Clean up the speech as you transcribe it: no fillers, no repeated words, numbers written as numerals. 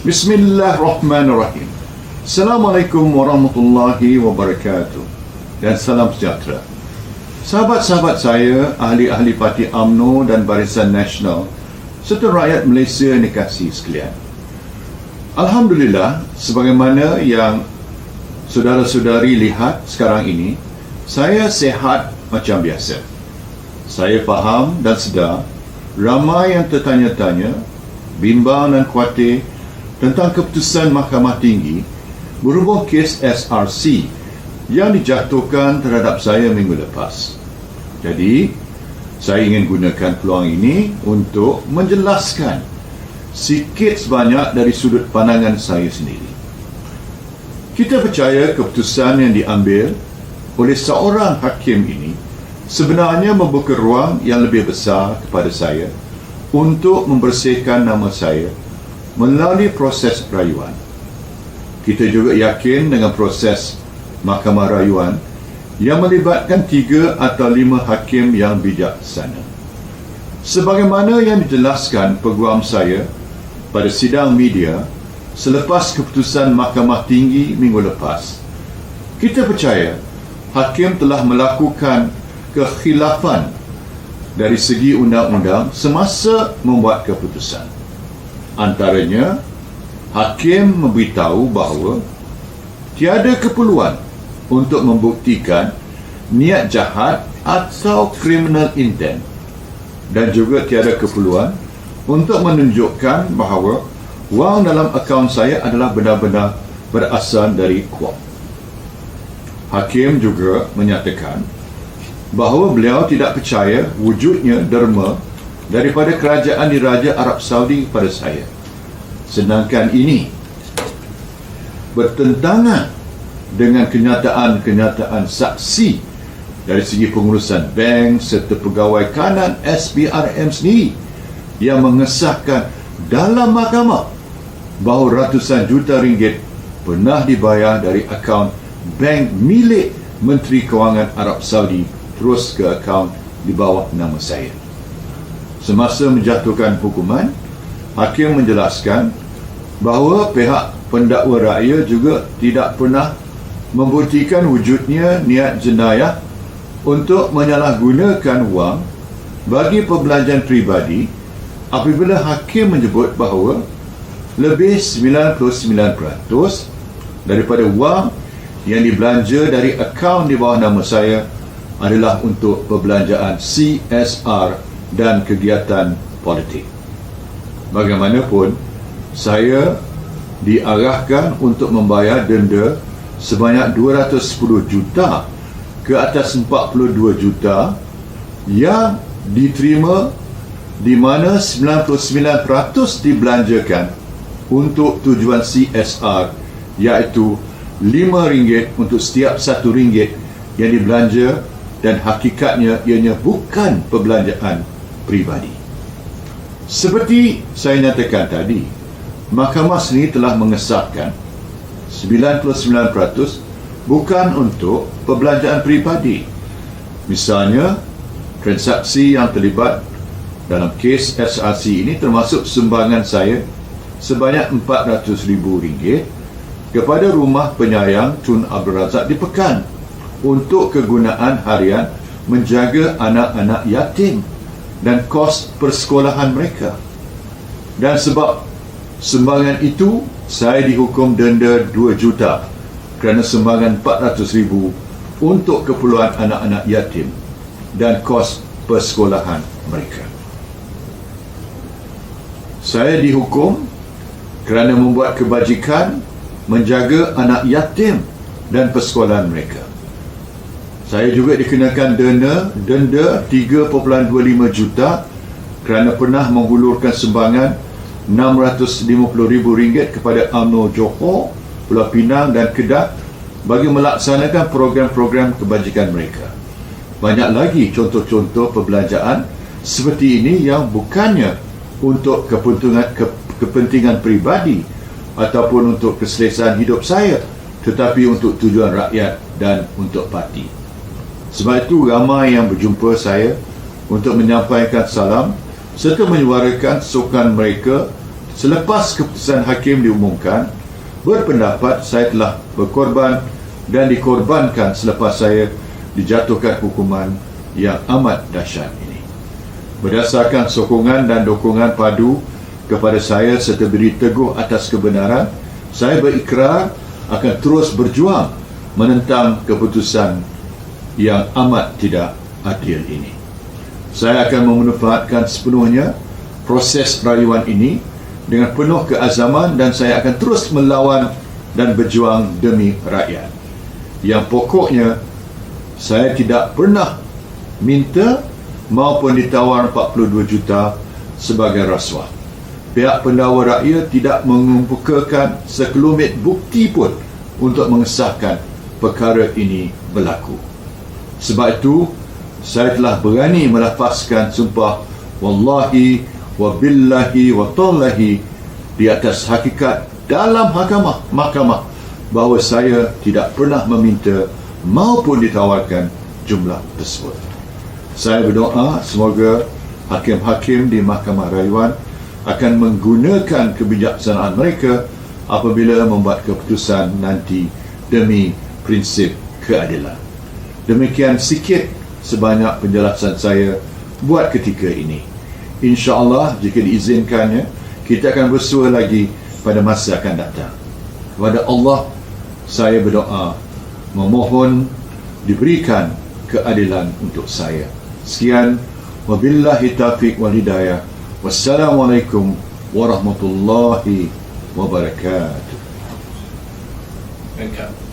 Bismillahirrahmanirrahim. Assalamualaikum warahmatullahi wabarakatuh. Dan salam sejahtera. Sahabat-sahabat saya, ahli-ahli Parti UMNO dan Barisan Nasional serta rakyat Malaysia yang dikasihi sekalian. Alhamdulillah, sebagaimana yang saudara-saudari lihat sekarang ini, saya sihat macam biasa. Saya faham dan sedar ramai yang tertanya-tanya, bimbang dan khawatir tentang keputusan Mahkamah Tinggi berhubung kes SRC yang dijatuhkan terhadap saya minggu lepas. Jadi, saya ingin gunakan peluang ini untuk menjelaskan sikit sebanyak dari sudut pandangan saya sendiri. Kita percaya keputusan yang diambil oleh seorang hakim ini sebenarnya membuka ruang yang lebih besar kepada saya untuk membersihkan nama saya melalui proses rayuan. Kita juga yakin dengan proses Mahkamah Rayuan yang melibatkan 3 atau 5 hakim yang bijaksana. Sebagaimana yang dijelaskan peguam saya pada sidang media selepas keputusan Mahkamah Tinggi minggu lepas, kita percaya hakim telah melakukan kekhilafan dari segi undang-undang semasa membuat keputusan. Antaranya, hakim memberitahu bahawa tiada keperluan untuk membuktikan niat jahat atau criminal intent, dan juga tiada keperluan untuk menunjukkan bahawa wang dalam akaun saya adalah benar-benar berasal dari kuat. Hakim juga menyatakan bahawa beliau tidak percaya wujudnya derma daripada kerajaan Diraja Arab Saudi kepada saya. Sedangkan ini bertentangan dengan kenyataan-kenyataan saksi dari segi pengurusan bank serta pegawai kanan SPRM sendiri yang mengesahkan dalam mahkamah bahawa ratusan juta ringgit pernah dibayar dari akaun bank milik Menteri Kewangan Arab Saudi terus ke akaun di bawah nama saya. Semasa menjatuhkan hukuman, hakim menjelaskan bahawa pihak pendakwa raya juga tidak pernah membuktikan wujudnya niat jenayah untuk menyalahgunakan wang bagi perbelanjaan peribadi apabila hakim menyebut bahawa lebih 99% daripada wang yang dibelanja dari akaun di bawah nama saya adalah untuk perbelanjaan CSR dan kegiatan politik. Bagaimanapun, saya diarahkan untuk membayar denda sebanyak 210 juta ke atas 42 juta yang diterima, di mana 99% dibelanjakan untuk tujuan CSR, iaitu RM5 untuk setiap RM1 yang dibelanja, dan hakikatnya ianya bukan perbelanjaan peribadi. Seperti saya nyatakan tadi, mahkamah sendiri telah mengesahkan 99% bukan untuk perbelanjaan peribadi. Misalnya, transaksi yang terlibat dalam kes SRC ini termasuk sumbangan saya sebanyak RM400,000 kepada rumah penyayang Tun Abdul Razak di Pekan untuk kegunaan harian menjaga anak-anak yatim dan kos persekolahan mereka. Dan sebab sumbangan itu, saya dihukum denda 2 juta kerana sumbangan RM400,000 untuk keperluan anak-anak yatim dan kos persekolahan mereka. Saya dihukum kerana membuat kebajikan menjaga anak yatim dan persekolahan mereka. Saya juga dikenakan denda 3.25 juta kerana pernah menghulurkan sumbangan RM650,000 kepada UMNO Johor, Pulau Pinang dan Kedah bagi melaksanakan program-program kebajikan mereka. Banyak lagi contoh-contoh perbelanjaan seperti ini yang bukannya untuk kepentingan peribadi ataupun untuk keselesaan hidup saya, tetapi untuk tujuan rakyat dan untuk parti. Sebab itu ramai yang berjumpa saya untuk menyampaikan salam serta menyuarakan sokongan mereka Selepas keputusan hakim diumumkan, berpendapat saya telah berkorban dan dikorbankan selepas saya dijatuhkan hukuman yang amat dahsyat ini. Berdasarkan sokongan dan dukungan padu kepada saya serta beri teguh atas kebenaran, saya berikrar akan terus berjuang menentang keputusan yang amat tidak adil ini. Saya akan memanfaatkan sepenuhnya proses rayuan ini dengan penuh keazaman dan saya akan terus melawan dan berjuang demi rakyat. Yang pokoknya, saya tidak pernah minta maupun ditawar 42 juta sebagai rasuah. Pihak pendakwa rakyat tidak mengemukakan sekelumit bukti pun untuk mengesahkan perkara ini berlaku. Sebab itu, saya telah berani melafazkan sumpah wallahi wa billahi wa tallahi di atas hakikat dalam mahkamah bahawa saya tidak pernah meminta maupun ditawarkan jumlah tersebut. Saya berdoa semoga hakim-hakim di Mahkamah Rayuan akan menggunakan kebijaksanaan mereka apabila membuat keputusan nanti demi prinsip keadilan. Demikian sikit sebanyak penjelasan saya buat ketika ini. InsyaAllah jika diizinkannya, kita akan bersua lagi pada masa akan datang. Kepada Allah saya berdoa, memohon diberikan keadilan untuk saya. Sekian, wabillahi taufiq wal hidayah. Wassalamualaikum warahmatullahi wabarakatuh. Lengkap.